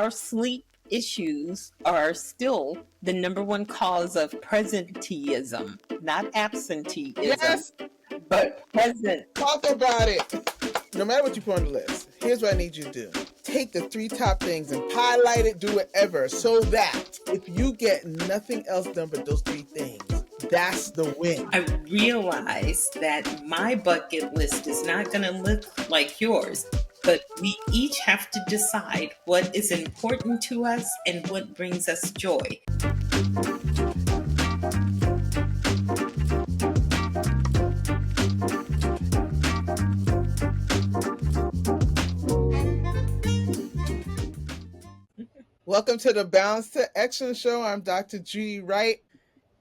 our sleep issues are still the number one cause of presenteeism, not absenteeism, Yes, but present. talk about it. No matter what you put on the list, here's what I need you to do. Take the 3 top things and highlight it, do whatever, so that if you get nothing else done but those 3 things, that's the win. I realize that my bucket list is not going to look like yours, but we each have to decide what is important to us and what brings us joy. Welcome to the Balance to Excellence Show. I'm Dr. Judy Wright.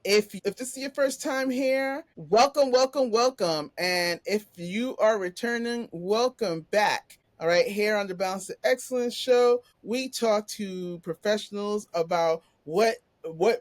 If this is your first time here, welcome. And if you are returning, welcome back. All right, here on the Balance to Excellence Show, we talk to professionals about what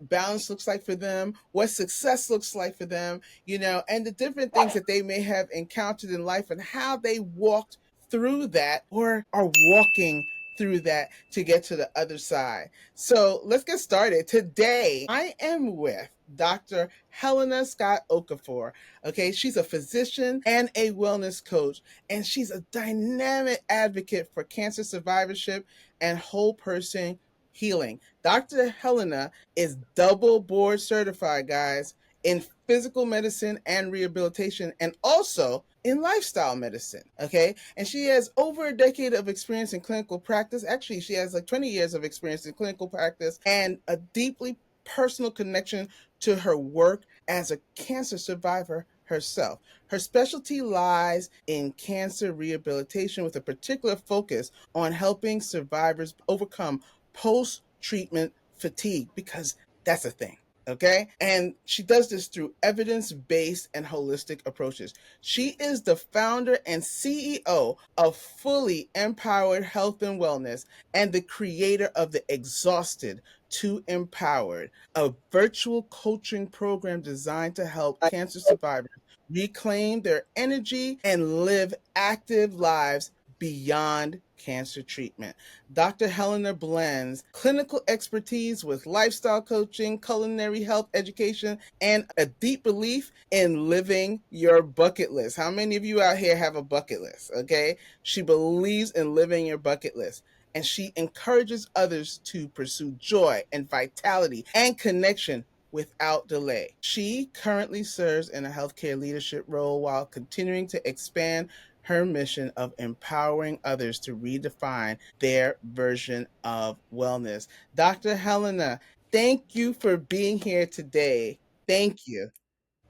balance looks like for them, what success looks like for them, and the different things that they may have encountered in life and how they walked through that or are walking through that to get to the other side. So let's get started. Today, I am with Dr. Hellena Scott-Okafor. Okay, she's a physician and a wellness coach, and she's a dynamic advocate for cancer survivorship and whole person healing. Dr. Hellena is double board certified, guys, in physical medicine and rehabilitation, and also in lifestyle medicine. Okay. And she has over a decade of experience in clinical practice. Actually, she has like 20 years of experience in clinical practice and a deeply personal connection to her work as a cancer survivor herself. Her specialty lies in cancer rehabilitation with a particular focus on helping survivors overcome post-treatment fatigue, because that's a thing. Okay. And she does this through evidence-based and holistic approaches. She is the founder and CEO of Fully Empowered Health and Wellness and the creator of the Exhausted to Empowered, a virtual coaching program designed to help cancer survivors reclaim their energy and live active lives beyond cancer treatment. Dr. Hellena blends clinical expertise with lifestyle coaching, culinary health education, and a deep belief in living your bucket list. How many of you out here have a bucket list? Okay. She believes in living your bucket list, and she encourages others to pursue joy and vitality and connection without delay. She currently serves in a healthcare leadership role while continuing to expand her mission of empowering others to redefine their version of wellness. Dr. Hellena, thank you for being here today. Thank you.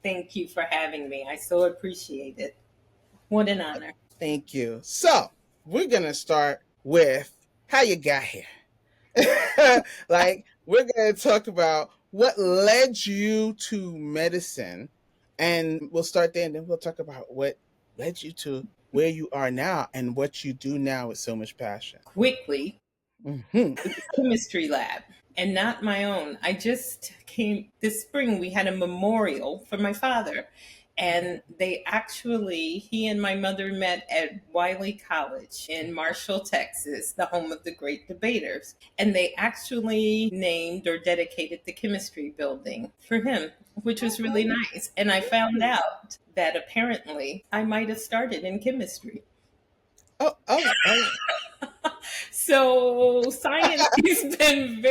Thank you for having me. I so appreciate it. What an honor. Thank you. So, we're going to start with how you got here. Like, we're going to talk about what led you to medicine, and we'll start there, and then we'll talk about what led you to where you are now and what you do now with so much passion. Quickly, Mm-hmm. chemistry lab, and not my own. I just came this spring, we had a memorial for my father. And he and my mother met at Wiley College in Marshall, Texas, the home of the great debaters. And they actually named or dedicated the chemistry building for him, which was really nice. And I found out that apparently I might have started in chemistry. Oh. So science has been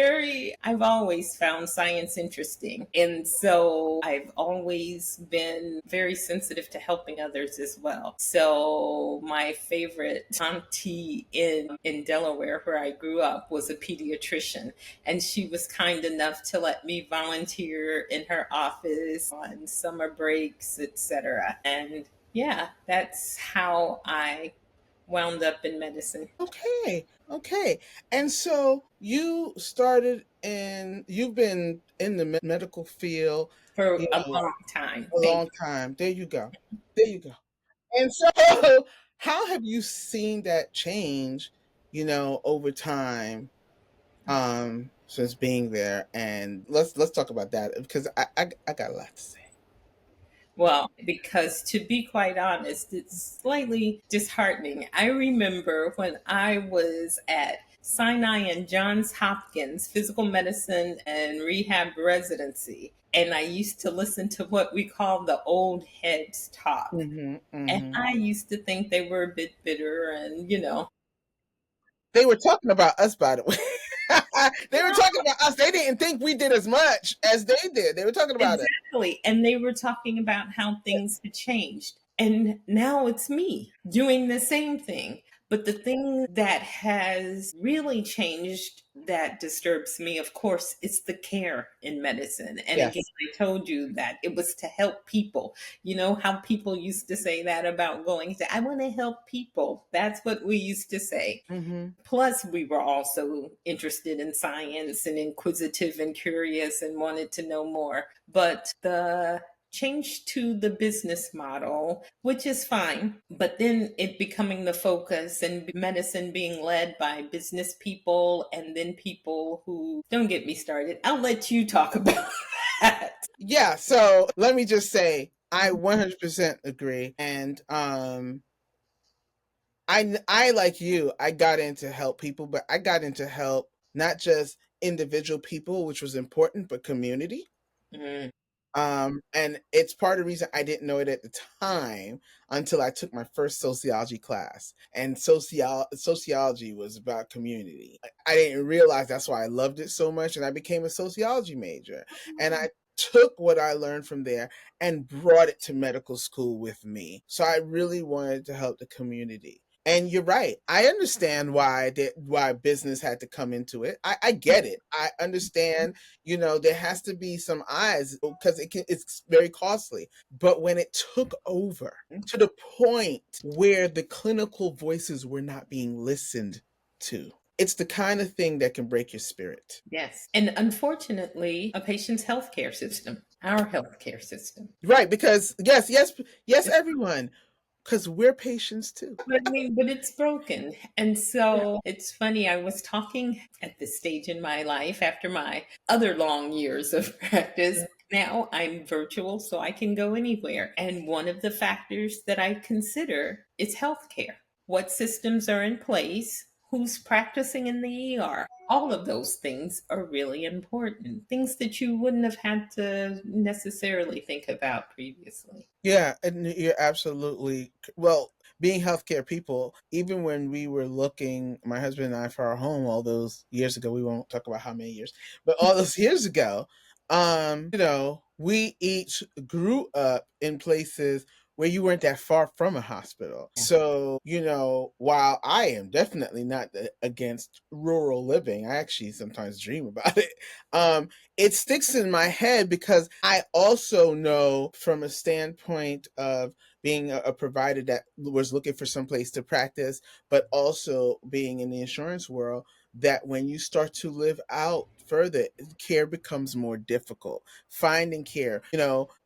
I've always found science interesting. And so I've always been very sensitive to helping others as well. So my favorite auntie in Delaware, where I grew up, was a pediatrician. And she was kind enough to let me volunteer in her office on summer breaks, etc. And yeah, that's how I wound up in medicine. Okay. And so you've been in the medical field For you a know, long time. a Thank long you. time. There you go. And so how have you seen that change, over time, since being there? And let's talk about that, because I got a lot to say. Well, because to be quite honest, it's slightly disheartening. I remember when I was at Sinai and Johns Hopkins physical medicine and rehab residency. And I used to listen to what we call the old heads talk. Mm-hmm, And mm-hmm. I used to think they were a bit bitter and, you know. They were talking about us, by the way. They were talking about us. They didn't think we did as much as they did. They were talking about it. Exactly. And they were talking about how things had changed. And now it's me doing the same thing. But the thing that has really changed that disturbs me, of course, it's the care in medicine. And again, Yes. I told you that it was to help people. You know how people used to say that about going to, I want to help people. That's what we used to say. Mm-hmm. Plus, we were also interested in science and inquisitive and curious and wanted to know more. But the change to the business model, which is fine, but then it becoming the focus and medicine being led by business people and then people who, don't get me started, I'll let you talk about that. Yeah. So let me just say, I 100% agree. And I like you, I got into help people, but I got into help not just individual people, which was important, but community. Mm, And it's part of the reason I didn't know it at the time until I took my first sociology class. And sociology was about community. I didn't realize that's why I loved it so much, and I became a sociology major. And I took what I learned from there and brought it to medical school with me. So I really wanted to help the community. And you're right. I understand why business had to come into it. I get it. I understand, there has to be some eyes because it's very costly. But when it took over to the point where the clinical voices were not being listened to, it's the kind of thing that can break your spirit. yes. And unfortunately, a patient's healthcare system, our healthcare system, Right, because yes, everyone, because we're patients too. but I mean, but it's broken. And Yeah. so it's funny. I was talking at this stage in my life after my other long years of practice. Now I'm virtual, so I can go anywhere. And one of the factors that I consider is healthcare. What systems are in place? Who's practicing in the ER? All of those things are really important. Things that you wouldn't have had to necessarily think about previously. Yeah, and you're absolutely well. Being healthcare people, even when we were looking, my husband and I, for our home all those years ago, we won't talk about how many years, but all those years ago, we each grew up in places where you weren't that far from a hospital. Yeah. So, while I am definitely not against rural living, I actually sometimes dream about it. It sticks in my head because I also know from a standpoint of being a provider that was looking for some place to practice, but also being in the insurance world, that when you start to live out further, care becomes more difficult. Finding care,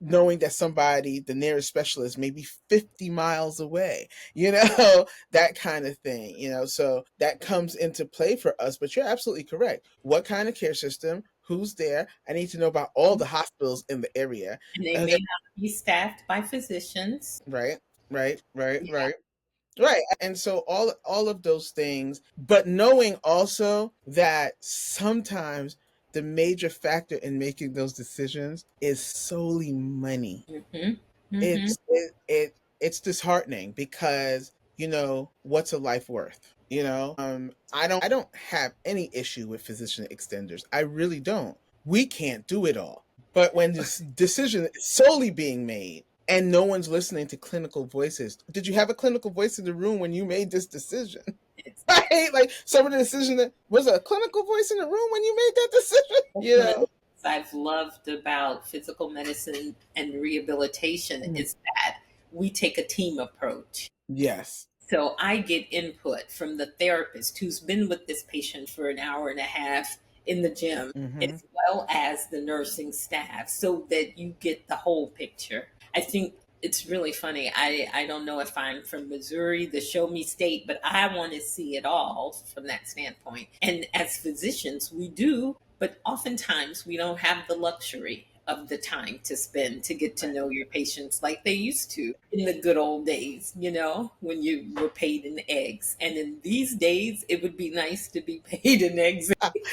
knowing that somebody, the nearest specialist, may be 50 miles away, that kind of thing, so that comes into play for us. But you're absolutely correct. What kind of care system? Who's there? I need to know about all the hospitals in the area. And they may Okay. not be staffed by physicians. Right, right, right, Yeah. right. Right. And so all of those things, but knowing also that sometimes the major factor in making those decisions is solely money. Hmm. Hmm. It's disheartening because, what's a life worth? I don't have any issue with physician extenders. I really don't. We can't do it all. But when this decision is solely being made and no one's listening to clinical voices, did you have a clinical voice in the room when you made this decision? It's Right? Like some of the decision that was a clinical voice in the room when you made that decision, one of the things I've loved about physical medicine and rehabilitation Mm. is that we take a team approach. Yes. So I get input from the therapist who's been with this patient for an hour and a half in the gym, Mm-hmm. as well as the nursing staff, so that you get the whole picture. I think it's really funny. I don't know if I'm from Missouri, the show me state, but I want to see it all from that standpoint. And as physicians, we do, but oftentimes we don't have the luxury of the time to spend to get to know your patients like they used to in the good old days, when you were paid in eggs. And in these days, it would be nice to be paid in eggs.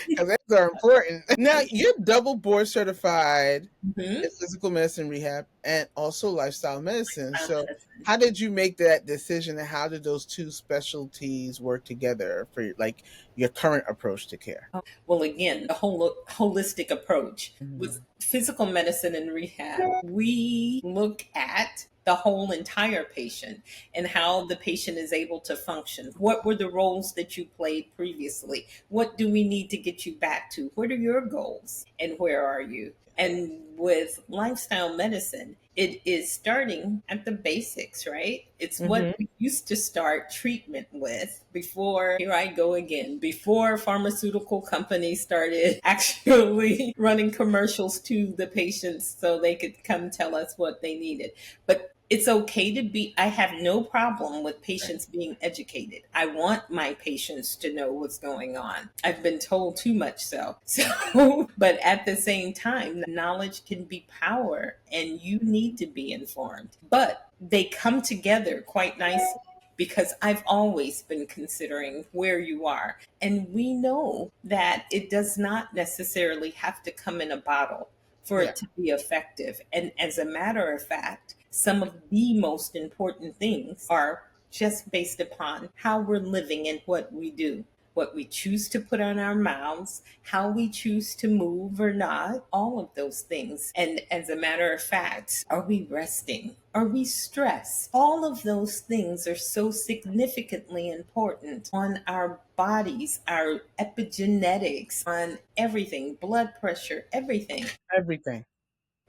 Because eggs are important. Now, you're double board certified in Mhm. physical medicine rehab and also lifestyle medicine. So, how did you make that decision, and how did those two specialties work together for like your current approach to care? Well, again, the whole holistic approach with Mhm. physical medicine and rehab, we look at the whole entire patient and how the patient is able to function. What were the roles that you played previously? What do we need to get you back to? What are your goals and where are you? And with lifestyle medicine, it is starting at the basics, right? It's what Mhm. we used to start treatment with before, here I go again, before pharmaceutical companies started actually running commercials to the patients so they could come tell us what they needed. But it's okay to be, I have no problem with patients being educated. I want my patients to know what's going on. I've been told too much so. So, but at the same time, knowledge can be power and you need to be informed. But they come together quite nicely because I've always been considering where you are. And we know that it does not necessarily have to come in a bottle for Yeah. it to be effective. And as a matter of fact, some of the most important things are just based upon how we're living and what we do, what we choose to put on our mouths, how we choose to move or not, all of those things. And as a matter of fact, are we resting? Are we stressed? All of those things are so significantly important on our bodies, our epigenetics, on everything, blood pressure, everything. Everything.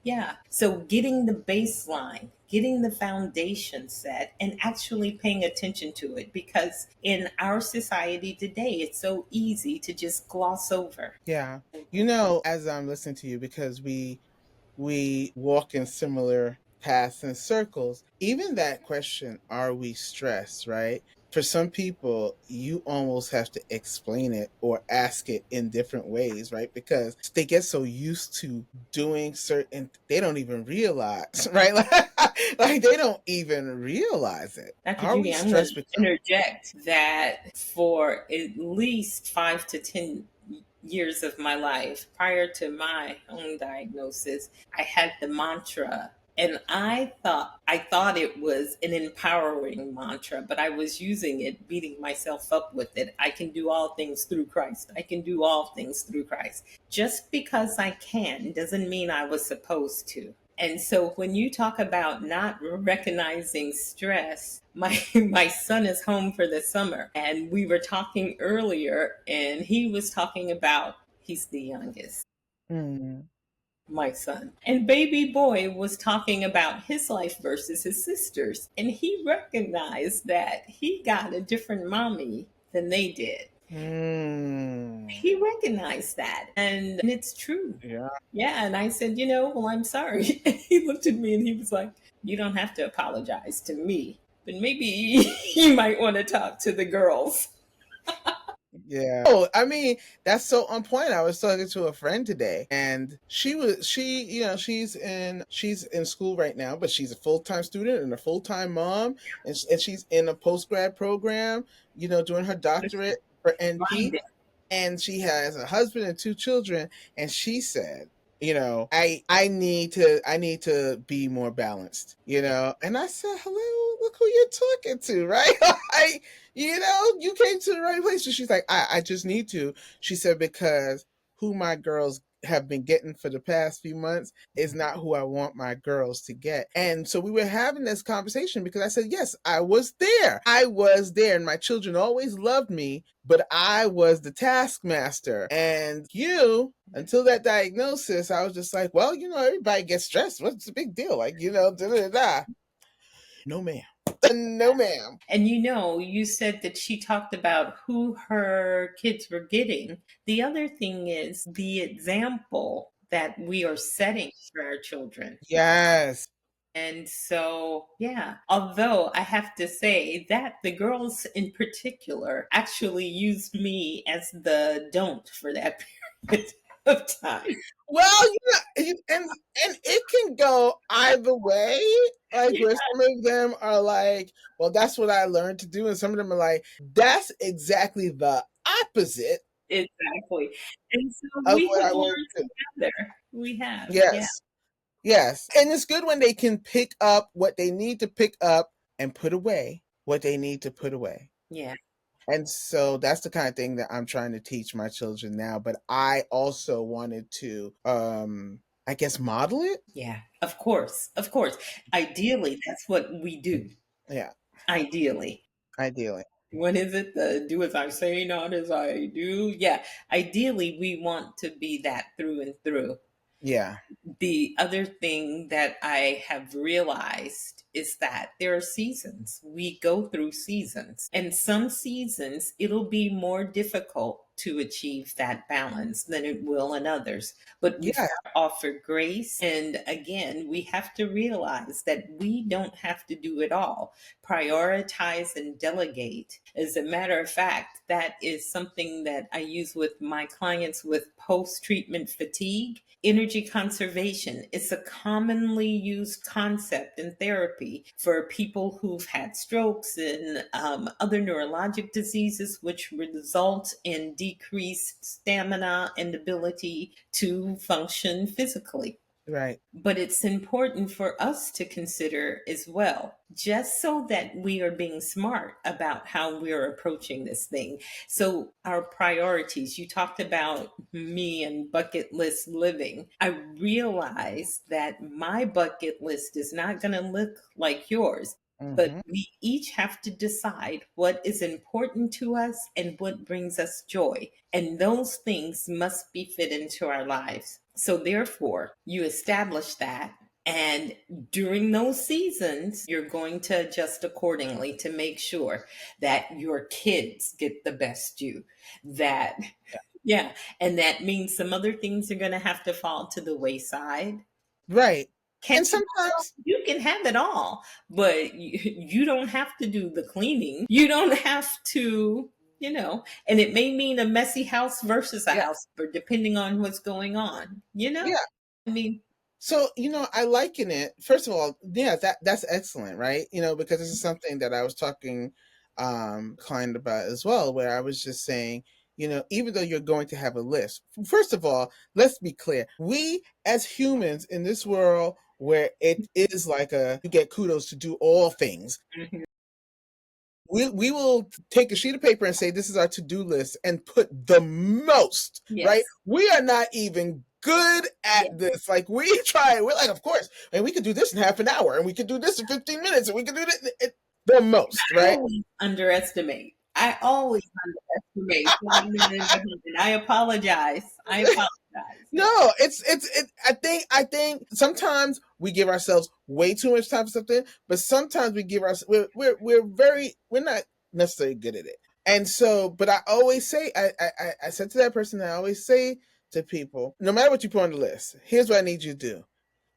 Yeah. So getting the baseline, getting the foundation set, and actually paying attention to it because in our society today, it's so easy to just gloss over. Yeah. As I'm listening to you, because we walk in similar paths and circles. Even that question, are we stressed, right? For some people, you almost have to explain it or ask it in different ways, right? Because they get so used to doing certain, they don't even realize, right? Like they don't even realize it. Dr. Are we Judy, I'm going to stressed because, interject that for at least 5 to 10 years of my life, prior to my own diagnosis, I had the mantra. And I thought it was an empowering mantra, but I was using it, beating myself up with it. I can do all things through Christ. I can do all things through Christ. Just because I can doesn't mean I was supposed to. And so when you talk about not recognizing stress, my son is home for the summer and we were talking earlier and he was talking about he's the youngest, mm, my son. And baby boy was talking about his life versus his sister's and he recognized that he got a different mommy than they did. mm, He recognized that and it's true. yeah. Yeah, and I said, well, I'm sorry. And he looked at me and he was like, you don't have to apologize to me, but maybe you might want to talk to the girls. Yeah. Oh, I mean, that's so on point. I was talking to a friend today and she's in school right now, but she's a full-time student and a full-time mom and she's in a post-grad program, doing her doctorate for NP, and she has a husband and two children, and she said, I need to be more balanced, and I said, hello, look who you're talking to, right? You came to the right place. So she's like, I just need to. She said, because who my girls have been getting for the past few months is not who I want my girls to get. And so we were having this conversation because I said, yes, I was there. I was there, and my children always loved me, but I was the taskmaster. And until that diagnosis, I was just like, well, everybody gets stressed. What's the big deal? Like, da da da. No, ma'am. No, ma'am. And you said that she talked about who her kids were getting. The other thing is the example that we are setting for our children. Yes. And so, yeah, although I have to say that the girls in particular actually used me as the don't for that period. of time. Well, and it can go either way. Like Yeah, where some of them are like, well, that's what I learned to do, and some of them are like, that's exactly the opposite exactly. And so of we what have I learned learned to do. together. We have, yeah, Yes. Yes. And it's good when they can pick up what they need to pick up and put away what they need to put away. yeah, And so that's the kind of thing that I'm trying to teach my children now. But I also wanted to I guess model it. yeah. Of course, of course. Ideally, that's what we do. Yeah, Ideally. ideally. What is it? The do as I say, not as I do. Yeah. Ideally, we want to be that through and through. Yeah. The other thing that I have realized is that there are seasons. We go through seasons, and some seasons it'll be more difficult to achieve that balance than it will in others. But we Yeah. offer grace. And again, we have to realize that we don't have to do it all. Prioritize and delegate. As a matter of fact, that is something that I use with my clients with post treatment fatigue. Energy conservation is a commonly used concept in therapy for people who've had strokes and other neurologic diseases, which result in decreased stamina and ability to function physically. Right. But it's important for us to consider as well, just so that we are being smart about how we're approaching this thing. So, our priorities, you talked about me and bucket list living. I realize that my bucket list is not going to look like yours. But Hmm. we each have to decide what is important to us and what brings us joy. And those things must be fit into our lives. So, therefore, you establish that. And during those seasons, you're going to adjust accordingly to make sure that your kids get the best you. That, yeah. And that means some other things are going to have to fall to the wayside. Right. Can And sometimes, you can have it all, but you don't have to do the cleaning. You don't have to, and it may mean a messy house versus a yeah, house, but depending on what's going on. yeah. I mean, So, I liken it. First of all, yeah, that's excellent, right? Because this is something that I was talking client about as well, where I was just saying, even though you're going to have a list, first of all, let's be clear. We as humans in this world where it is like you get kudos to do all things, mhm, we will take a sheet of paper and say this is our to-do list and put the most, right? yes, We are not even good at yes. this. Like we try, we're like, of course, and we could do this in half an hour, and we could do this in 15 minutes, and we could do the most, I right? always underestimate. I always underestimate. I apologize. I apologize. Yeah. No, I think sometimes we give ourselves way too much time for something, but sometimes we give us we're not necessarily good at it. And so, but I always say I said to that person, I always say to people, no matter what you put on the list, here's what I need you to do.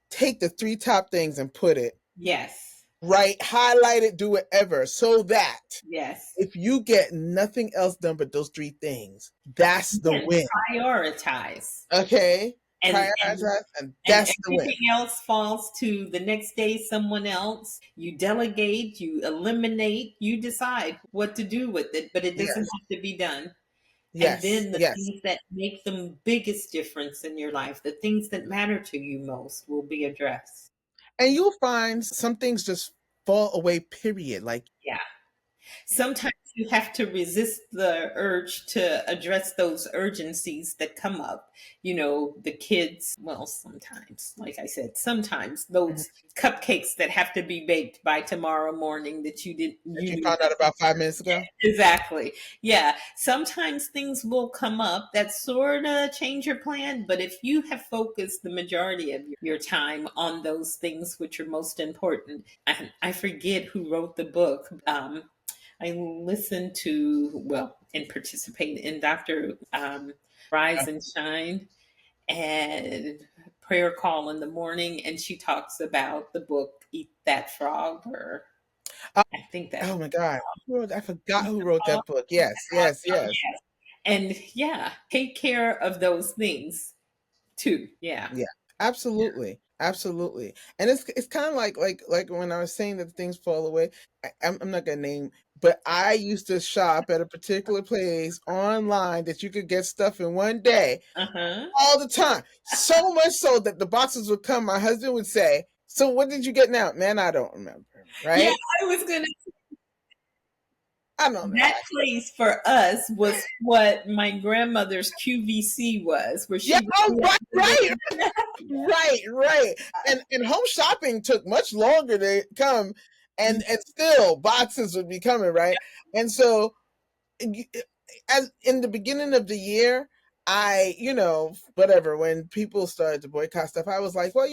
Take the three top things and put it Yes. right, highlight it, do whatever, so that Yes. if you get nothing else done but those three things, that's the Again, win. prioritize. Okay? And and Prioritize, and and that's the win. everything else falls to the next day someone else. You delegate, you eliminate, you decide what to do with it, but it doesn't Yes, have to be done. And yes, then the yes. things that make the biggest difference in your life, the things that matter to you most, will be addressed. And you'll find some things just fall away, period. Like, Yeah. Sometimes you have to resist the urge to address those urgencies that come up. The kids, well, sometimes, like I said, sometimes mhm, those cupcakes that have to be baked by tomorrow morning that that you you knew. found out about 5 minutes ago. Exactly. Yeah. Sometimes things will come up that sort of change your plan, but if you have focused the majority of your time on those things which are most important, and I forget who wrote the book. I listen to, well, and participate in Dr. Rise and Shine and prayer call in the morning. And she talks about the book, Eat That Frog, or Uh, I think that's oh my God. I forgot Eat who the wrote Frog. that book. Yes, yes, yes. Yes. And yeah, take care of those things too. Yeah. Yeah, absolutely, absolutely. And it's kind of like when I was saying that things fall away. I'm not gonna name, but I used to shop at a particular place online that you could get stuff in one day Uh-huh. all the time. So much so that the boxes would come. My husband would say, "So what did you get now?" Man, I don't remember. Yeah, Right? I was gonna I don't know. that place for us was what my grandmother's QVC was, where Yeah, she would oh, be right, able right, to yeah. right, right. And home shopping took much longer to come, and still boxes would be coming, right? And so as in the beginning of the year, I, whatever, when people started to boycott stuff, I was like, well,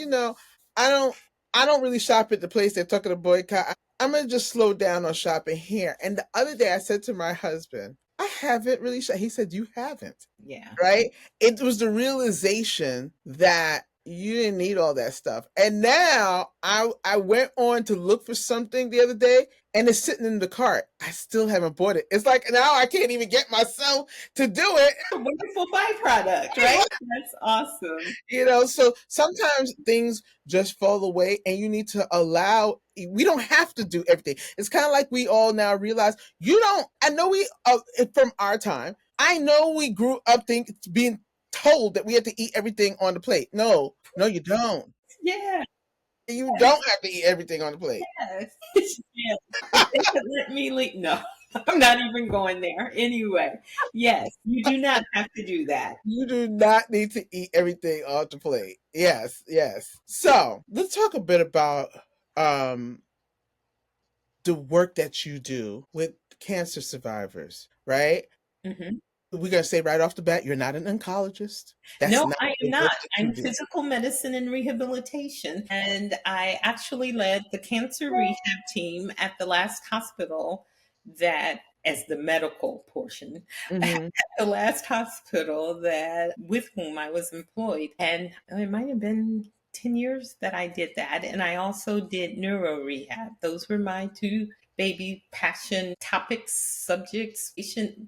I don't I don't really shop at the place they're talking to boycott. I'm gonna just slow down on shopping here. And the other day I said to my husband, I haven't really He said, you haven't. Yeah. Right? It was the realization that you didn't need all that stuff. And now I went on to look for something the other day and it's sitting in the cart. I still haven't bought it. It's like now I can't even get myself to do it. A wonderful byproduct, right? That's awesome. So sometimes things just fall away and you need to allow, we don't have to do everything. It's kind of like we all now realize I know from our time, I know we grew up being told that we had to eat everything on the plate. No, no, you don't. Yeah. You don't have to eat everything on the plate. Yes. Yeah. If they could let me leave. No, I'm not even going there. Anyway, yes, you do not have to do that. You do not need to eat everything off the plate. Yes, yes. So let's talk a bit about um the work that you do with cancer survivors, right? Mhm. We're gonna say right off the bat, you're not an oncologist. That's No, not I am the work not. that you I'm do. physical medicine and rehabilitation, and I actually led the cancer rehab team at the last hospital that, as the medical portion, Mm-hmm. the last hospital that with whom I was employed. And it might have been 10 years that I did that. And I also did neuro rehab. Those were my two baby passion topics, subjects.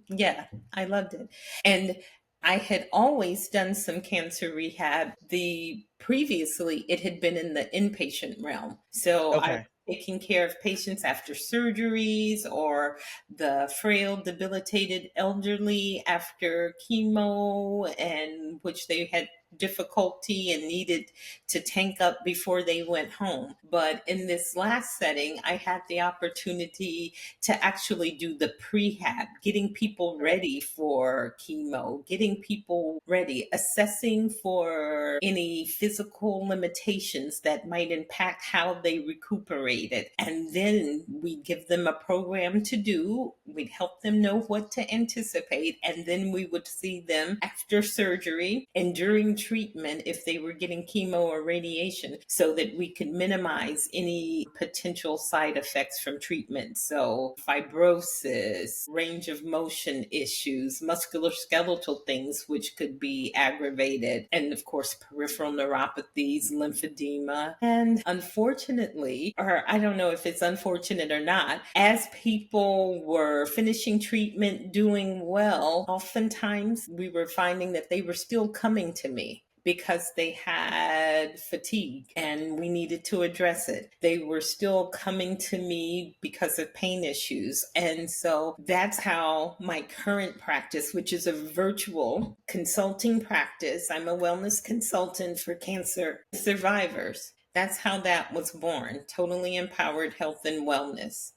Yeah, I loved it. And I had always done some cancer rehab. The previously it had been in the inpatient realm. So I was Okay. taking care of patients after surgeries or the frail, debilitated elderly after chemo, and which they had difficulty and needed to tank up before they went home. But in this last setting, I had the opportunity to actually do the prehab, getting people ready for chemo, getting people ready, assessing for any physical limitations that might impact how they recuperated. And then we give them a program to do. We'd help them know what to anticipate. And then we would see them after surgery and during treatment if they were getting chemo or radiation so that we could minimize any potential side effects from treatment. So fibrosis, range of motion issues, musculoskeletal things which could be aggravated, and of course peripheral neuropathies, lymphedema. And unfortunately, or I don't know if it's unfortunate or not, as people were finishing treatment, doing well, oftentimes we were finding that they were still coming to me because they had fatigue and we needed to address it. They were still coming to me because of pain issues. And so that's how my current practice, which is a virtual consulting practice, I'm a wellness consultant for cancer survivors. That's how that was born. Totally empowered health and wellness.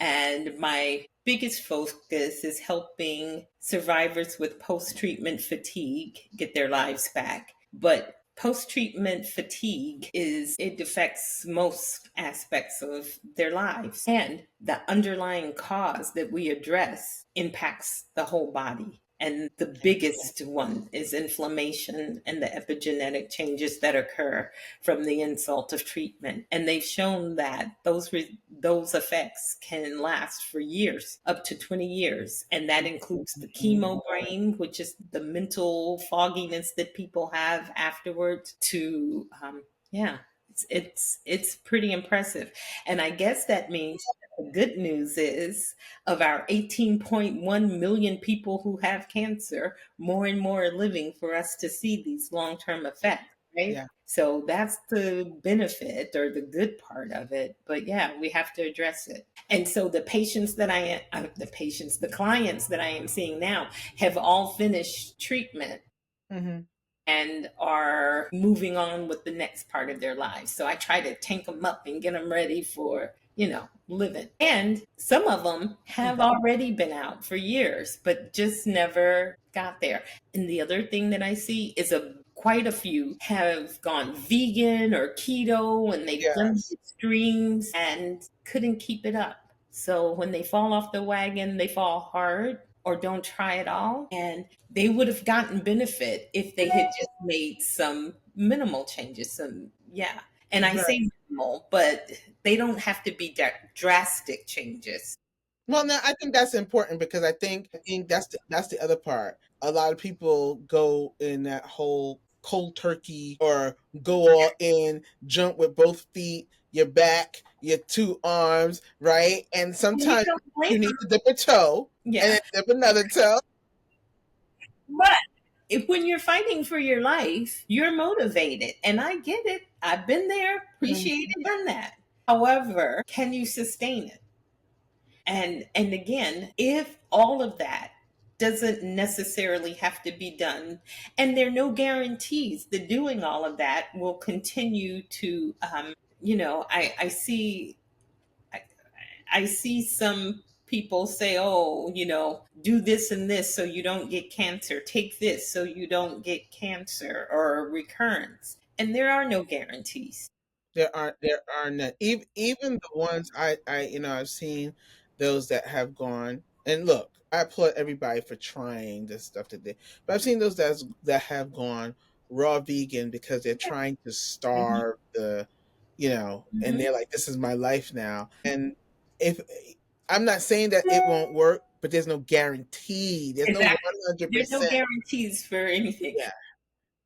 And my biggest focus is helping survivors with post treatment fatigue get their lives back. But post treatment fatigue it affects most aspects of their lives. And the underlying cause that we address impacts the whole body. And the biggest one is inflammation and the epigenetic changes that occur from the insult of treatment. And they've shown that those effects can last for years, up to 20 years. And that includes the chemo brain, which is the mental fogginess that people have afterwards, to, yeah, it's pretty impressive. And I guess that means The good news is, of our 18.1 million people who have cancer, more and more are living for us to see these long term effects, right? Yeah. So that's the benefit or the good part of it. But yeah, we have to address it. And so the patients that the clients that I am seeing now have all finished treatment Hmm. and are moving on with the next part of their lives. So I try to tank them up and get them ready for, living. And some of them have already been out for years, but just never got there. And the other thing that I see is quite a few have gone vegan or keto and they've done Yes. the extremes and couldn't keep it up. So when they fall off the wagon, they fall hard or don't try at all. And they would have gotten benefit if they had just made some minimal changes. Yeah. And I Right. say minimal, but they don't have to be drastic changes. Well, now I think that's important because I think that's the other part. A lot of people go in that whole cold turkey or go all in, jump with both feet, your back, your two arms, right? And And you sometimes don't blame you need them. to dip a toe and Yeah. then dip another toe. But when you're fighting for your life, you're motivated. And I get it. I've been there, Mhm. appreciated, done that. However, can you sustain it? And again, if all of that doesn't necessarily have to be done, and there are no guarantees that doing all of that will continue to, I see, I, I see some people say, oh, do this and this so you don't get cancer, take this so you don't get cancer or recurrence. And there are no guarantees. There are none. Even the ones I've seen those that have gone and look. I applaud everybody for trying this stuff today, but I've seen those that have gone raw vegan because they're trying to Mhm. starve and Mhm. they're like, "This is my life now." And if I'm not saying that it won't work, but there's no guarantee. There's no Exactly. There's no 100%. guarantees for anything. Yeah,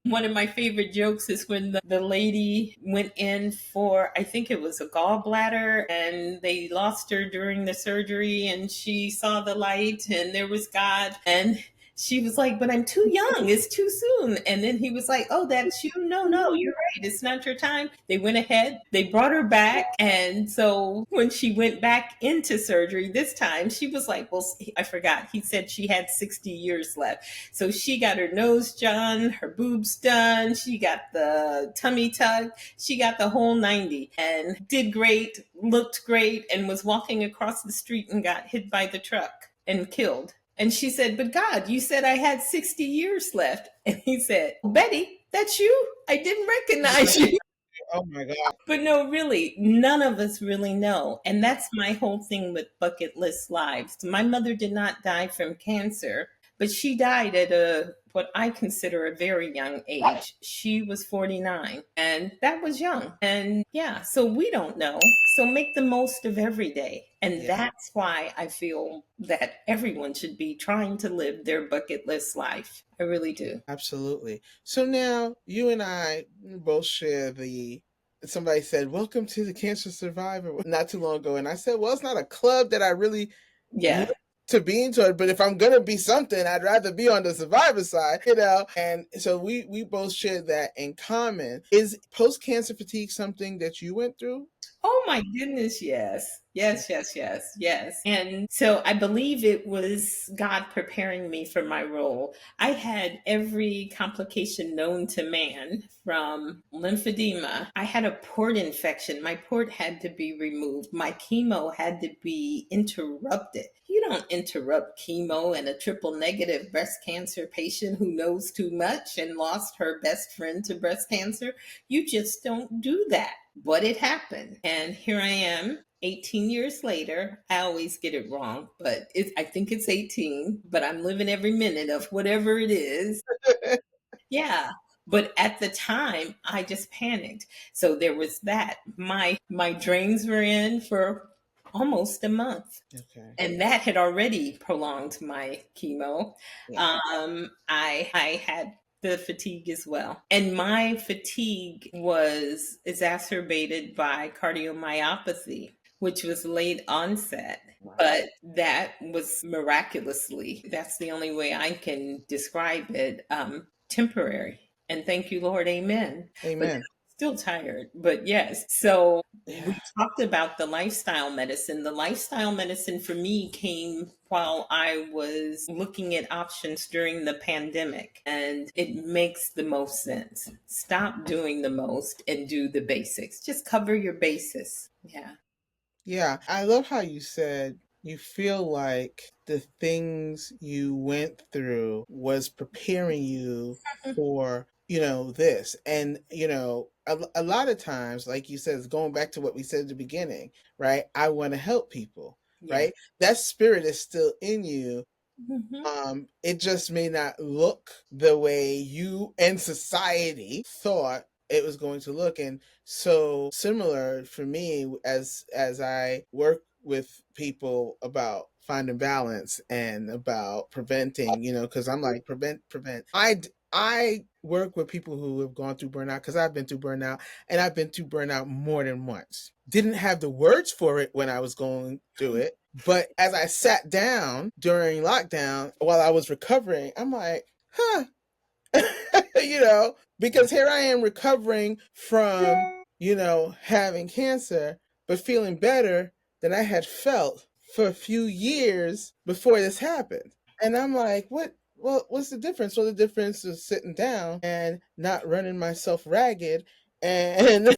One of my favorite jokes is when the lady went in for, I think it was a gallbladder, and they lost her during the surgery, and she saw the light, and there was God. And she was like, but I'm too young. It's too soon. And then he was like, oh, that's you? No, no, you're right. It's not your time. They went ahead, they brought her back. And so when she went back into surgery this time, she was like, well, I forgot. He said she had 60 years left. So she got her nose done, her boobs done, she got the tummy tuck, she got the whole 90 and did great, looked great, and was walking across the street and got hit by the truck and killed. And she said, but God, you said I had 60 years left. And he said, Betty, that's you? I didn't recognize you. oh my god. But no, really, none of us really know. And that's my whole thing with bucket list lives. My mother did not die from cancer, but she died at what I consider a very young age. She was 49, and that was young. And yeah, so we don't know. So make the most of every day. And Yeah. that's why I feel that everyone should be trying to live their bucket list life. I really do. Absolutely. So now you and I both share the. Somebody said, "Welcome to the Cancer Survivor" not too long ago, and I said, "Well, it's not a club that I really want Yeah. to be into it, but if I'm gonna be something, I'd rather be on the survivor side." And so we both share that in common. Is post cancer fatigue something that you went through? Oh my goodness, yes. Yes, yes, yes, yes. And so I believe it was God preparing me for my role. I had every complication known to man, from lymphedema. I had a port infection. My port had to be removed. My chemo had to be interrupted. You don't interrupt chemo in a triple negative breast cancer patient who knows too much and lost her best friend to breast cancer. You just don't do that. But it happened. And here I am 18 years later. I always get it wrong, but I think it's 18, but I'm living every minute of whatever it is. Yeah. But at the time, I just panicked. So there was that. My drains were in for almost a month. Okay. And that had already prolonged my chemo. Yeah. I had the fatigue as well. And my fatigue was exacerbated by cardiomyopathy, which was late onset. Wow. But that was miraculously, that's the only way I can describe it, temporary. And thank you, Lord, amen. But Amen. still tired. But yes. So Yeah. we talked about the lifestyle medicine. The lifestyle medicine for me came while I was looking at options during the pandemic. And it makes the most sense. Stop doing the most and do the basics. Just cover your bases. Yeah. Yeah. I love how you said you feel like the things you went through was preparing you for, this. And, a lot of times, like you said, it's going back to what we said at the beginning, right? I want to help people, Yeah. right? That spirit is still in you. Mhm. It just may not look the way you and society thought it was going to look. And so similar for me as I work with people about finding balance and about preventing, because I'm like prevent. I work with people who have gone through burnout because I've been through burnout, and I've been through burnout more than once. Didn't have the words for it when I was going through it, but as I sat down during lockdown while I was recovering, I'm like, huh, because here I am recovering from, having cancer, but feeling better than I had felt for a few years before this happened. And I'm like, what? Well, what's the difference? Well, the difference is sitting down and not running myself ragged and,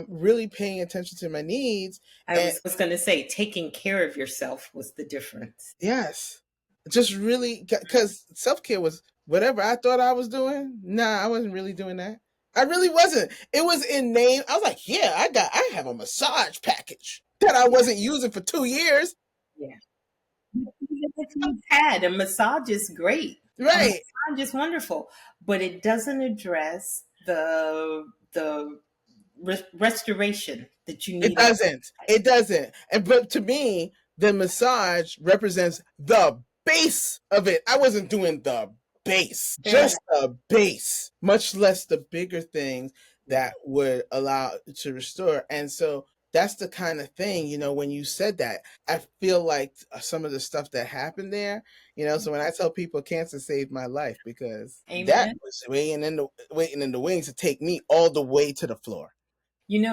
really paying attention to my needs. I And was going to say, taking care of yourself was the difference. yes, just really, because self care was whatever I thought I was doing. Nah, I wasn't really doing that. I really wasn't. It was in name. I was like, yeah, I have a massage package that I Yeah. wasn't using for 2 years. Yeah. Even if you've had a massage is great. A Right. massage is wonderful, but it doesn't address the restoration that you It need on doesn't. the It doesn't. And but to me, the massage represents the base of it. I wasn't doing the base, inside. just the base, much less the bigger things Yeah. that would allow to restore. And so that's the kind of thing, when you said that, I feel like some of the stuff that happened there, so when I tell people cancer saved my life because that Amen. was waiting in the wings to take me all the way to the floor.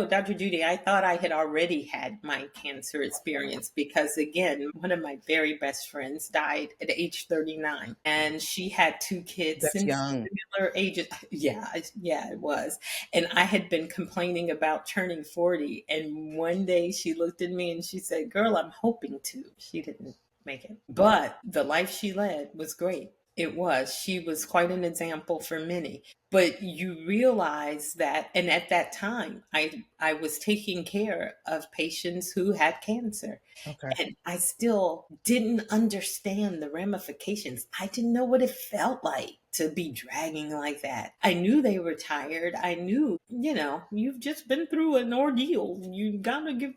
Dr. Judy, I thought I had already had my cancer experience because, again, one of my very best friends died at age 39, and she had two kids That's in young. similar ages. Yeah, yeah, it was. And I had been complaining about turning 40, and one day she looked at me and she said, "Girl, I'm hoping to." She didn't make it, but the life she led was great. It was. She was quite an example for many. But you realize that, and at that time, I was taking care of patients who had cancer. Okay. And I still didn't understand the ramifications. I didn't know what it felt like to be dragging like that. I knew they were tired. I knew, you've just been through an ordeal. You gotta give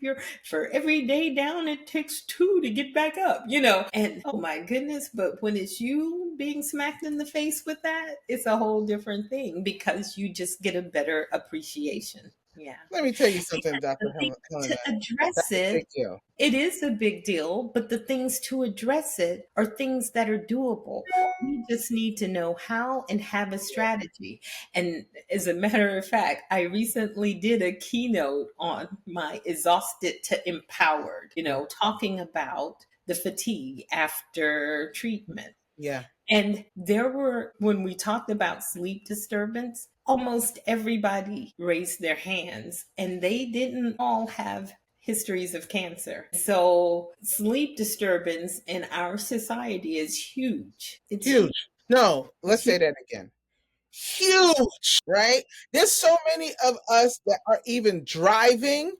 for every day down, it takes two to get back up, And oh my goodness, but when it's you being smacked in the face with that, it's a whole different thing because you just get a better appreciation. Yeah. Let me tell you something, The Dr. thing Helena. to address That's a big it, deal. it is a big deal, but the things to address it are things that are doable. We just need to know how and have a strategy. And as a matter of fact, I recently did a keynote on my exhausted to empowered, Yeah. talking about the fatigue after treatment. Yeah. And when we talked about sleep disturbance, almost everybody raised their hands and they didn't all have histories of cancer. So sleep disturbance in our society is huge. It's huge. Huge. No, It's let's huge. say that again. Huge, right? There's so many of us that are even driving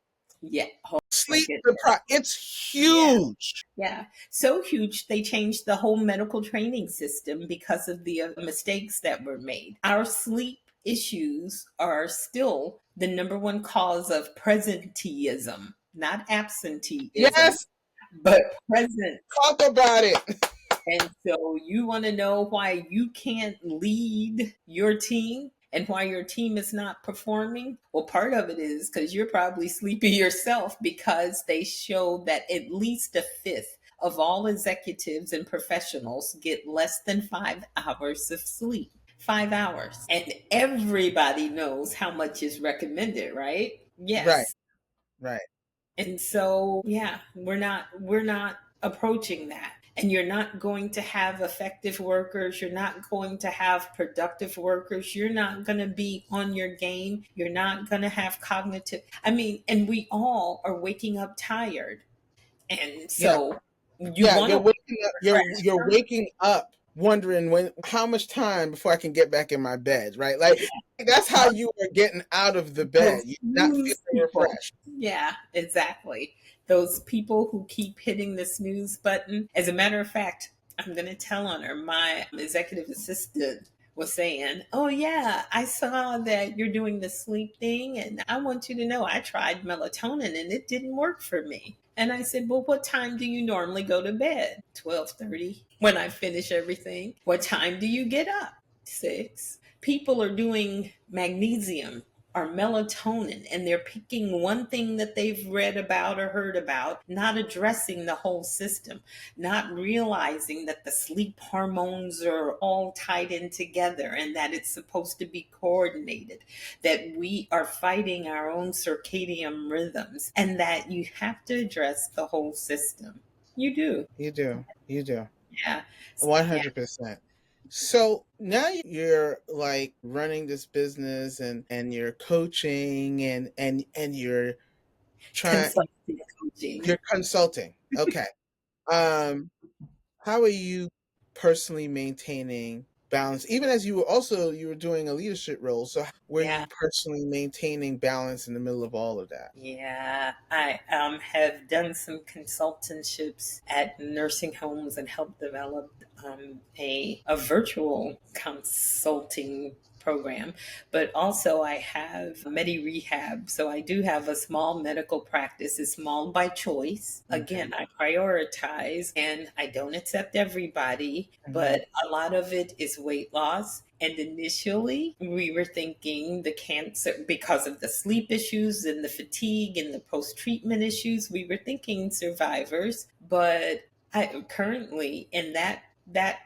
Yeah. Oh my sleep goodness. deprived. It's Yeah. huge. Yeah. So huge, they changed the whole medical training system because of the mistakes that were made. Our sleep issues are still the number one cause of presenteeism, not absenteeism, Yes, but present. talk about it. And so you want to know why you can't lead your team? And why your team is not performing? Well, part of it is because you're probably sleepy yourself, because they show that at least a fifth of all executives and professionals get less than 5 hours of sleep. 5 hours. And everybody knows how much is recommended, right? Right. Yes. Right. And so, yeah, we're not approaching that. And you're not going to have effective workers. You're not going to have productive workers. You're not going to be on your game. You're not going to have cognitive. I mean, and we all are waking up tired. And Yeah. so you Yeah. want You're to waking up. refresh You're them. waking up wondering how much time before I can get back in my bed. Right. Like that's how you are getting out of the bed. Those You're not snooze feeling people. refreshed. Yeah, exactly. Those people who keep hitting the snooze button. As a matter of fact, I'm going to tell on her. My executive assistant was saying, "Oh, yeah, I saw that you're doing the sleep thing. And I want you to know I tried melatonin and it didn't work for me." And I said, "Well, what time do you normally go to bed?" 12:30 when I finish everything. "What time do you get up?" 6. People are doing magnesium or melatonin, and they're picking one thing that they've read about or heard about, not addressing the whole system, not realizing that the sleep hormones are all tied in together and that it's supposed to be coordinated, that we are fighting our own circadian rhythms, and that you have to address the whole system. You do. You do. You do. Yeah. Yeah. 100%. So now you're like running this business and you're coaching and trying Consulting coaching. you're consulting. Okay. Um how are you personally maintaining balance even as you were doing a leadership role. So how were you Yeah. personally maintaining balance in the middle of all of that? Yeah, I have done some consultantships at nursing homes and helped develop a virtual consulting program. But also, I have Medi Rehab. So I do have a small medical practice. It's small by choice. Okay. Again, I prioritize and I don't accept everybody, Mhm. but a lot of it is weight loss. And initially, we were thinking the cancer, because of the sleep issues and the fatigue and the post treatment issues, we were thinking survivors. But I currently in that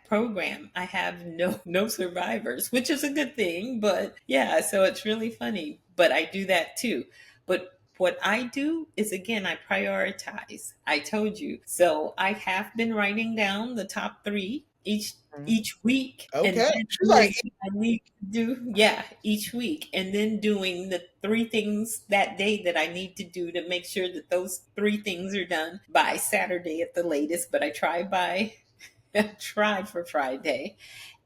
program, I have no survivors, which is a good thing. But yeah, so it's really funny. But I do that too. But what I do is, again, I prioritize. I told you. So I have been writing down the top three Mhm. each week, and Okay. then She's like, doing what I need to do. Yeah, each week, and then doing the three things that day that I need to do to make sure that those three things are done by Saturday at the latest. But I try by try for Friday.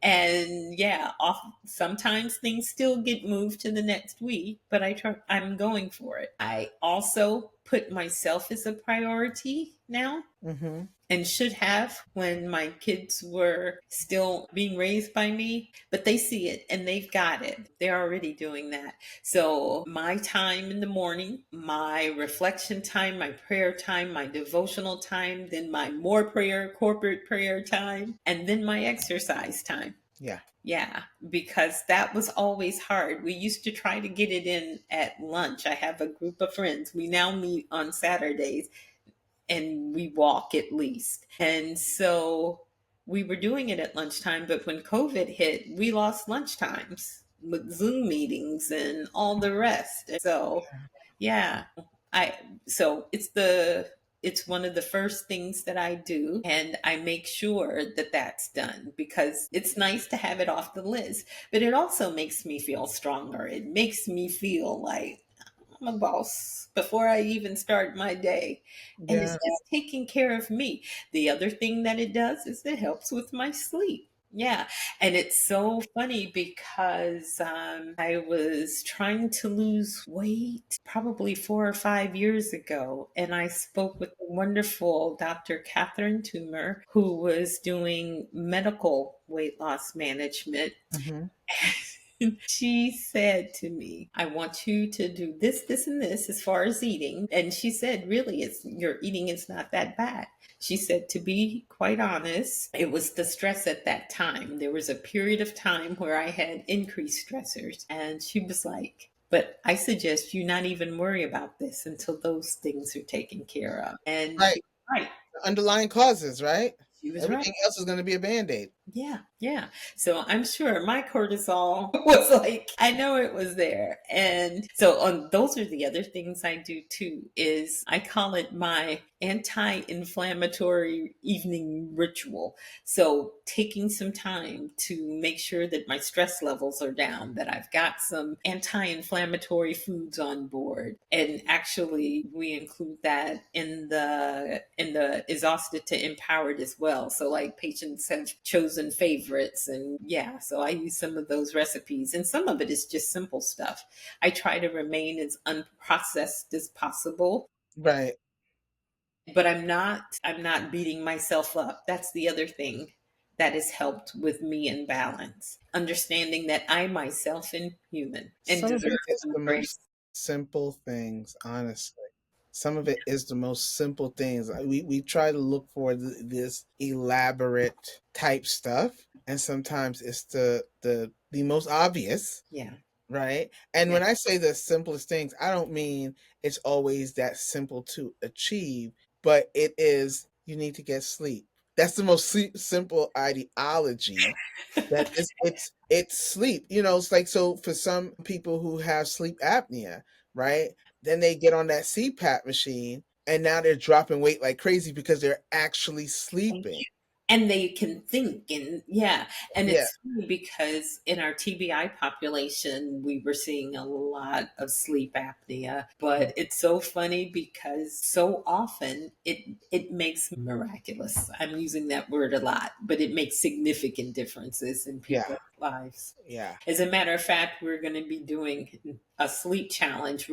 And yeah, off sometimes things still get moved to the next week, but I'm going for it. I also put myself as a priority now, mhm. and should have when my kids were still being raised by me, but they see it and they've got it. They're already doing that. So, my time in the morning, my reflection time, my prayer time, my devotional time, then my more prayer, corporate prayer time, and then my exercise time. Yeah. Yeah, because that was always hard. We used to try to get it in at lunch. I have a group of friends. We now meet on Saturdays and we walk at least. And so we were doing it at lunchtime, but when COVID hit, we lost lunchtimes with Zoom meetings and all the rest. So, yeah, I so it's one of the first things that I do, and I make sure that that's done because it's nice to have it off the list, but it also makes me feel stronger. It makes me feel like I'm a boss before I even start my day. And it's Yeah. just taking care of me. The other thing that it does is it helps with my sleep. Yeah. And it's so funny because I was trying to lose weight probably 4 or 5 years ago. And I spoke with the wonderful Dr. Catherine Toomer, who was doing medical weight loss management. Mhm. She said to me, I want you to do this, this, and this as far as eating. And she said, really, it's your eating is not that bad. She said, to be quite honest, it was the stress at that time. There was a period of time where I had increased stressors. And she was like, but I suggest you not even worry about this until those things are taken care of. And Right. she was right. Underlying causes, right? She was right. Everything else is going to be a band-aid. Yeah, yeah. So I'm sure my cortisol was like, I know it was there. And so on those are the other things I do too, is I call it my anti-inflammatory evening ritual. So taking some time to make sure that my stress levels are down, that I've got some anti-inflammatory foods on board. And actually we include that in the exhausted to empowered as well. So like patients have chosen favorites, and yeah, so I use some of those recipes, and some of it is just simple stuff. I try to remain as unprocessed as possible, Right. but I'm not beating myself up. That's the other thing that has helped with me in balance. Understanding that I myself am human and Some of deserve it is some the grace. most simple things, honestly. Some of it is the most simple things. We try to look for this elaborate type stuff, and sometimes it's the most obvious, Yeah. right? And Yeah. when I say the simplest things, I don't mean it's always that simple to achieve, but it is you need to get sleep. That's the most simple ideology. That is, it's sleep. It's like, so for some people who have sleep apnea, right? Then they get on that CPAP machine and now they're dropping weight like crazy because they're actually Thank sleeping. you. And they can think, and yeah, and Yeah, it's funny because in our TBI population, we were seeing a lot of sleep apnea, but it's so funny because so often it makes miraculous. I'm using that word a lot, but it makes significant differences in yeah, people's lives. yeah. As a matter of fact, we're going to be doing a sleep challenge.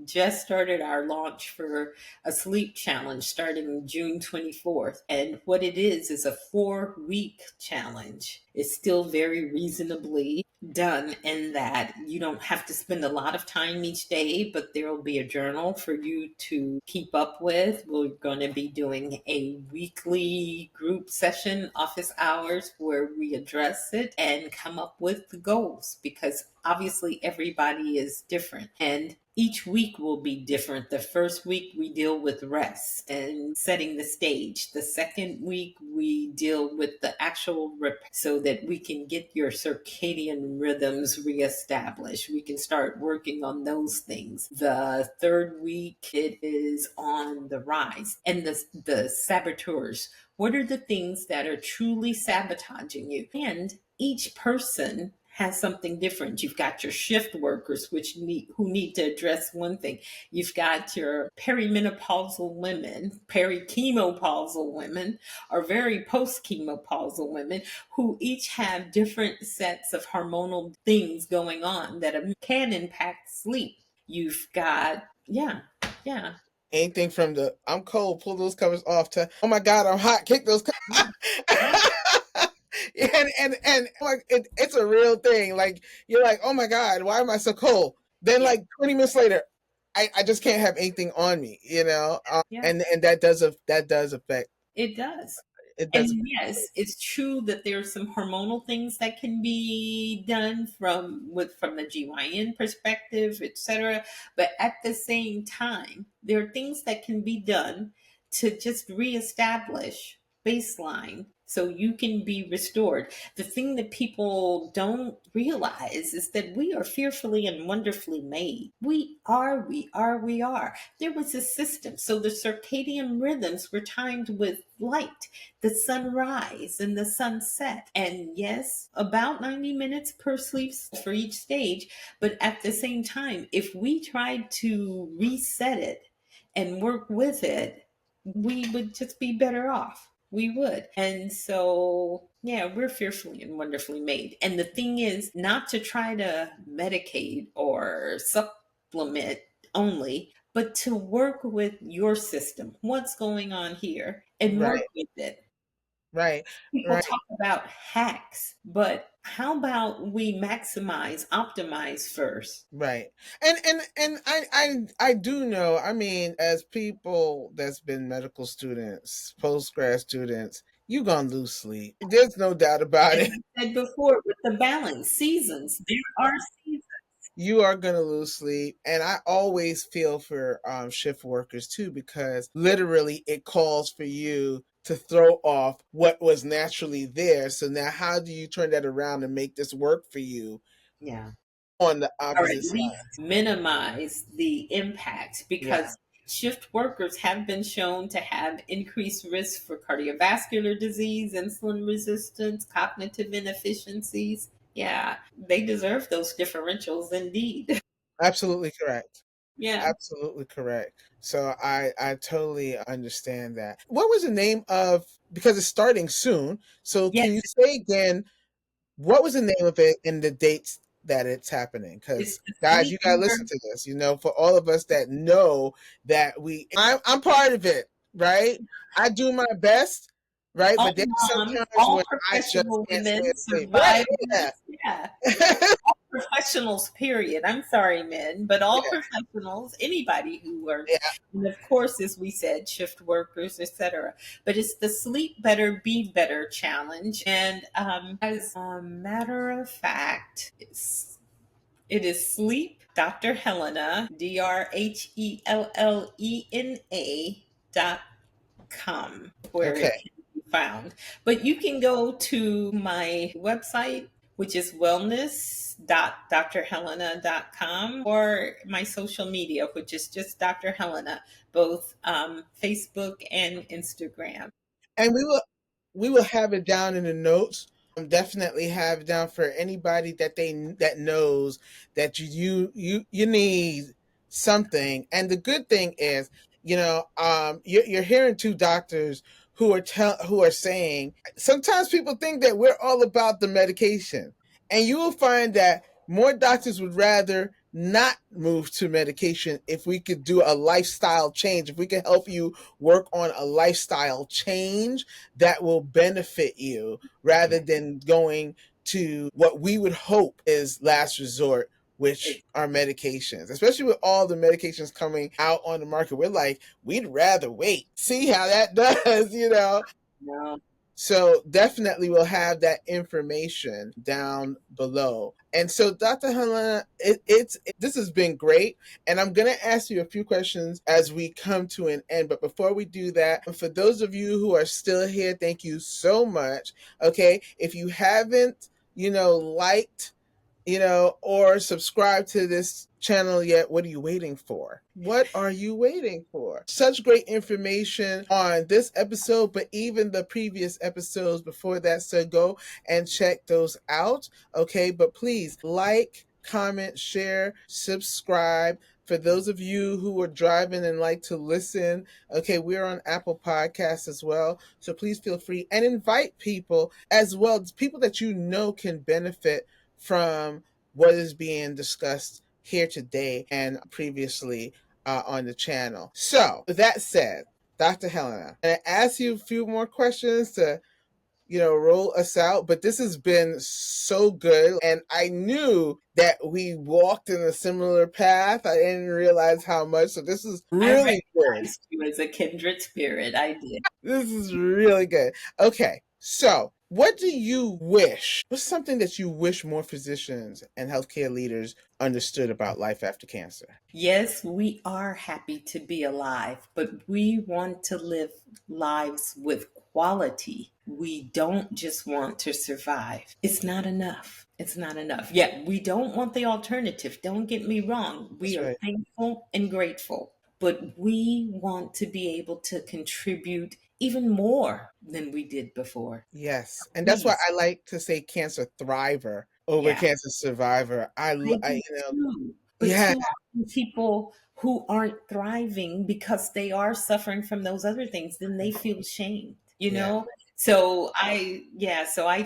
Just started our launch for a sleep challenge starting June 24th. And what it is a 4-week challenge. It's still very reasonably done in that you don't have to spend a lot of time each day, but there will be a journal for you to keep up with. We're going to be doing a weekly group session, office hours, where we address it and come up with the goals, because obviously everybody is different. And each week will be different. The first week we deal with rest and setting the stage. The second week we deal with the actual so that we can get your circadian rhythms reestablished. We can start working on those things. The third week it is on the rise and the saboteurs. What are the things that are truly sabotaging you? And each person has something different. You've got your shift workers, who need to address one thing. You've got your perimenopausal women, perichemopausal women, or very post-chemopausal women, who each have different sets of hormonal things going on that can impact sleep. You've got, yeah, yeah. Anything from the I'm cold, pull those covers off, to oh my god, I'm hot, kick those Yeah, yeah, and like it's a real thing. Like, you're like, oh my god, why am I so cold? Then yeah, like 20 minutes later, I just can't have anything on me. yeah. And that does affect It does. it does. And yes, it's true that there are some hormonal things that can be done from the GYN perspective, etc. But at the same time, there are things that can be done to just reestablish baseline so you can be restored. The thing that people don't realize is that we are fearfully and wonderfully made. We are. There was a system. So the circadian rhythms were timed with light, the sunrise and the sunset. And yes, about 90 minutes per sleep for each stage. But at the same time, if we tried to reset it and work with it, we would just be better off. We would. And so, yeah, we're fearfully and wonderfully made. And the thing is not to try to medicate or supplement only, but to work with your system, what's going on here, and work Right, with it. right, People right. talk about hacks, but How about we maximize, optimize first? Right. And I do know, I mean, as people that's been medical students, post grad students, you gonna lose sleep. There's no doubt about As it. I said before, with the balance, seasons, there are seasons. You are gonna lose sleep. And I always feel for shift workers too, because literally it calls for you to throw off what was naturally there. So now how do you turn that around and make this work for you Yeah. on the Or at opposite least side? minimize the impact, Yeah. because shift workers have been shown to have increased risk for cardiovascular disease, insulin resistance, cognitive inefficiencies. Yeah, they deserve those differentials indeed. Absolutely correct. Yeah. Absolutely correct. So I totally understand that. What was the name of, because it's starting soon. So Yes, can you say again what was the name of it and the dates that it's happening? it's Because the guys, sleep you gotta listen to this. You know, for all of us that know that I'm part of it, right? I do my best, right? all But there's moms, sometimes when all I just professional can't stay women, asleep. Right? Yeah. survivors. Yeah, yeah. All professionals, period. I'm sorry, men, but all Yeah. professionals, anybody who works, Yeah. and of course, as we said, shift workers, etc. But it's the Sleep Better, Be Better challenge, and as a matter of fact, it is Sleep Dr. Helena, DrHellena.com, where Okay. it can be found. But you can go to my website, which is wellness.drhelena.com, or my social media, which is just Dr. Helena, both Facebook and Instagram. And we will have it down in the notes. Definitely have it down for anybody that knows that you need something. And the good thing is, you're hearing two doctors who are saying sometimes people think that we're all about the medication, and you will find that more doctors would rather not move to medication if we could do a lifestyle change, if we can help you work on a lifestyle change that will benefit you rather Yeah. than going to what we would hope is last resort, which are medications, especially with all the medications coming out on the market. We're like, we'd rather wait, see how that does, No. So definitely we'll have that information down below. And so, Dr. Helena, this has been great. And I'm going to ask you a few questions as we come to an end. But before we do that, for those of you who are still here, thank you so much. Okay. If you haven't, liked, or subscribe to this channel yet, what are you waiting for? What are you waiting for? Such great information on this episode, but even the previous episodes before that. So go and check those out. Okay. But please like, comment, share, subscribe. For those of you who are driving and like to listen, okay, we're on Apple Podcasts as well. So please feel free and invite people as well, people that you know can benefit from what is being discussed here today and previously on the channel. So, with that said, Dr. Helena, I'm going to ask you a few more questions to roll us out. But this has been so good. And I knew that we walked in a similar path. I didn't realize how much. So this is I really good. recognized you as a kindred spirit. I did. This is really good. Okay. So, what do you wish? What's something that you wish more physicians and healthcare leaders understood about life after cancer? Yes, we are happy to be alive, but we want to live lives with quality. We don't just want to survive. It's not enough. It's not enough. Yeah, we don't want the alternative. Don't get me wrong. We That's are right. thankful and grateful, but we want to be able to contribute even more than we did before. Yes. And that's why Please. I like to say cancer thriver over Yeah. cancer survivor. I do too. But Yeah, too often people who aren't thriving because they are suffering from those other things, then they feel shamed, you yeah, know? So I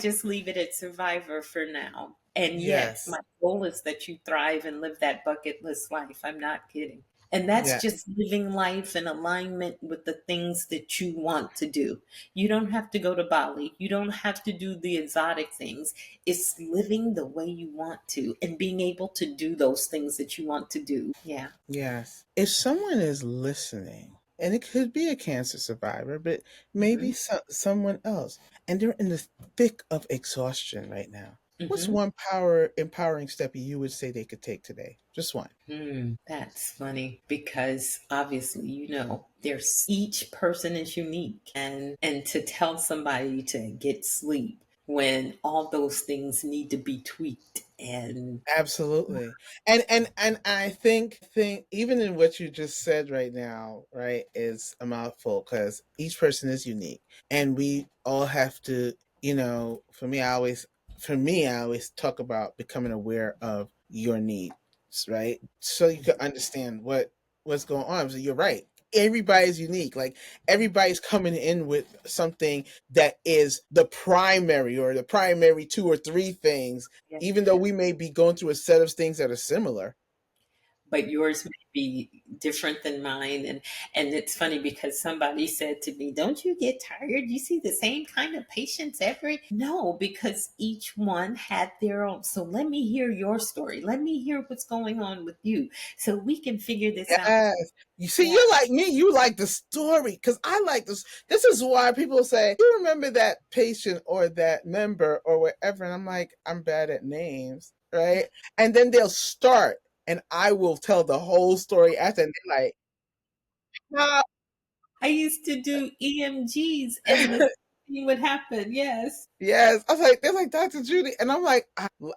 just leave it at survivor for now. And yes, yes. my goal is that you thrive and live that bucket list life. I'm not kidding. And that's Yeah. just living life in alignment with the things that you want to do. You don't have to go to Bali. You don't have to do the exotic things. It's living the way you want to and being able to do those things that you want to do. Yeah. Yes. If someone is listening, and it could be a cancer survivor, but maybe Hmm. someone else, and they're in the thick of exhaustion right now, what's Hmm. one empowering step you would say they could take today? Just one. That's funny because obviously, there's each person is unique, and to tell somebody to get sleep when all those things need to be tweaked and Absolutely. And I think even in what you just said right now, right, is a mouthful because each person is unique and we all have to, for me I always talk about becoming aware of your needs, right? So you can understand what's going on. So you're right. Everybody's unique. Like everybody's coming in with something that is the primary or the primary two or three things, yes, even though we may be going through a set of things that are similar. but yours may be different than mine. And it's funny because somebody said to me, don't you get tired? You see the same kind of patients every no, because each one had their own. So let me hear your story. Let me hear what's going on with you so we can figure this out. Yes. You see, Yeah. you're like me. You like the story because I like this. This is why people say, "You remember that patient or that member or whatever?" And I'm like, I'm bad at names, right? And then they'll start, and I will tell the whole story after. And they're like, "No." I used to do EMGs and the thing would happen. Yes. Yes, I was like, they're like Dr. Judy, and I'm like,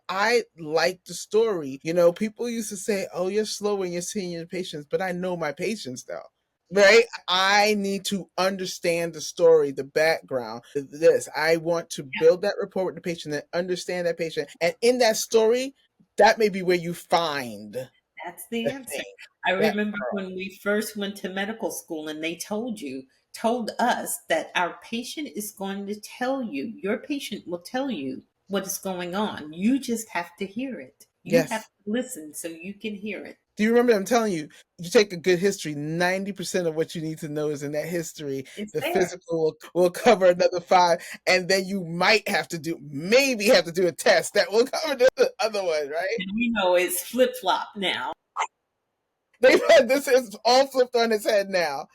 I like the story. People used to say, "Oh, you're slow when you're seeing your patients," but I know my patients though, right? I need to understand the story, the background. This I want to build that rapport with the patient and understand that patient, and in that story, that may be where you find That's the the answer. thing. I That remember when we first went to medical school and they told us that our patient is going to tell you, your patient will tell you what is going on. You just have to hear it. You have yes. to listen so you can hear it. Do you remember? I'm telling you, you take a good history, 90% of what you need to know is in that history. It's The there. physical will cover another five, and then you maybe have to do a test that will cover the other one, right? And we know it's flip flop now. They've had this is all flipped on its head now.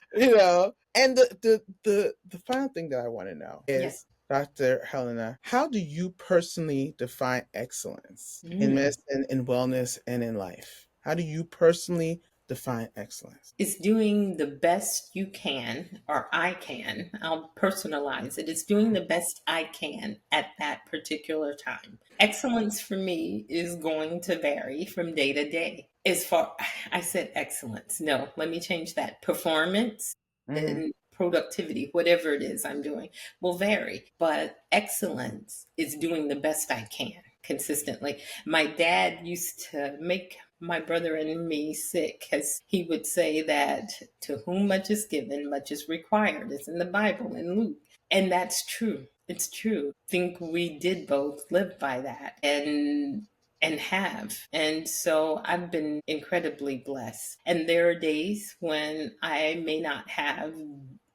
And the final thing that I want to know Yes. is, Dr. Helena, how do you personally define excellence in Mm. medicine, in wellness, and in life? How do you personally define excellence? It's doing the best you can, or I can. I'll personalize it. It's doing the best I can at that particular time. Excellence for me is going to vary from day to day. As far, I said excellence. No, let me change that. Performance Mm-hmm. and productivity, whatever it is I'm doing, will vary. But excellence is doing the best I can consistently. My dad used to make my brother and me sick because he would say that to whom much is given, much is required. It's in the Bible in Luke. And that's true. It's true. I think we did both live by that and have. And so I've been incredibly blessed. And there are days when I may not have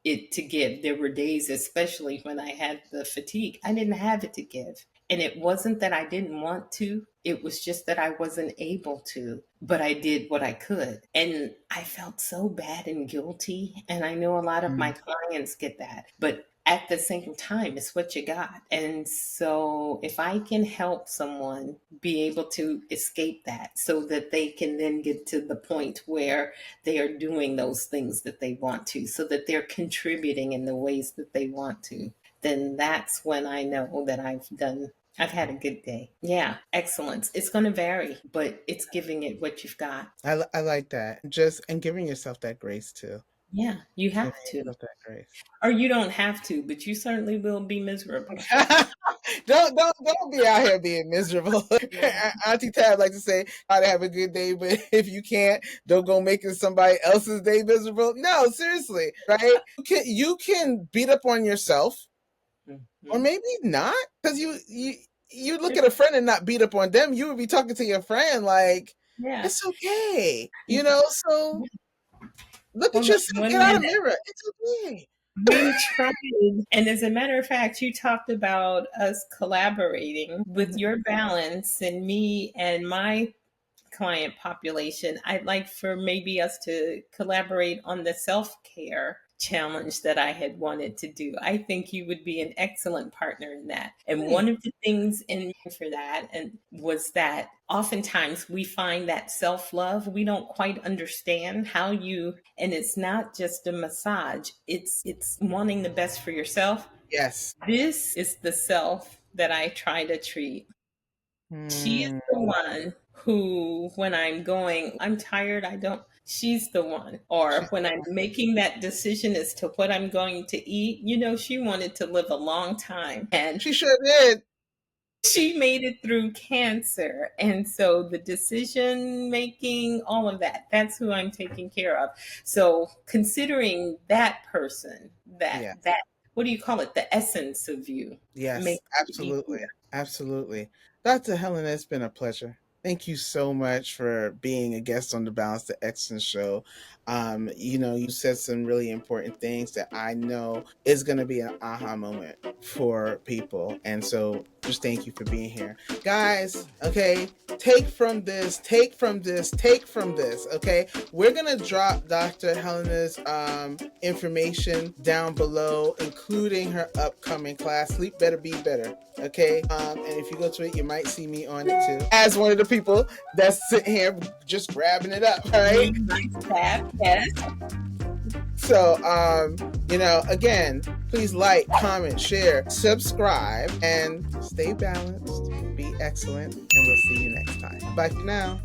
it to give. There were days, especially when I had the fatigue, I didn't have it to give. And it wasn't that I didn't want to, it was just that I wasn't able to, but I did what I could. And I felt so bad and guilty. And I know a lot of my clients get that. But at the same time, it's what you got. And so if I can help someone be able to escape that so that they can then get to the point where they are doing those things that they want to, so that they're contributing in the ways that they want to, then that's when I know that I've had a good day. Yeah, excellence. It's going to vary, but it's giving it what you've got. I like that. Just and giving yourself that grace too. Yeah, you Giving have to. yourself that grace. Or you don't have to, but you certainly will be miserable. Don't be out here being miserable. Yeah. Auntie Tab like to say, "Try to have a good day, but if you can't, don't go making somebody else's day miserable." No, seriously, right? You can beat up on yourself, or Mhm. maybe not, because you look at a friend and not beat up on them. You would be talking to your friend like, Yeah. it's okay, You can, So Look at Well, the yourself. Get out of women the mirror. It's okay. we tried. And as a matter of fact, you talked about us collaborating with Mhm. your balance and me and my client population. I'd like for maybe us to collaborate on the self care challenge that I had wanted to do. I think you would be an excellent partner in that. And one Thanks. of the things in for that and was that oftentimes we find that self-love, we don't quite understand how you, and it's not just a massage, it's wanting the best for yourself. Yes. This is the self that I try to treat. She is Hmm. the one who, when I'm going, I'm tired, I don't, she's the one. Or She's when I'm making that decision as to what I'm going to eat, she wanted to live a long time and she sure did. she made it through cancer. And so the decision making, all of that, that's who I'm taking care of. So considering that person, Yeah. what do you call it? The essence of you Yes, makes it absolutely. easier. Absolutely. Dr. Hellena, it's been a pleasure. Thank you so much for being a guest on the Balance to Excellence show. You said some really important things that I know is going to be an aha moment for people. And so just thank you for being here. Guys, okay, take from this, take from this, take from this, okay? We're going to drop Dr. Helena's information down below, including her upcoming class, Sleep Better, Be Better, okay? And if you go to it, you might see me on it too, as one of the people that's sitting here just grabbing it up, all right? Nice tap, yes. So, again, please like, comment, share, subscribe, and stay balanced, be excellent, and we'll see you next time. Bye for now.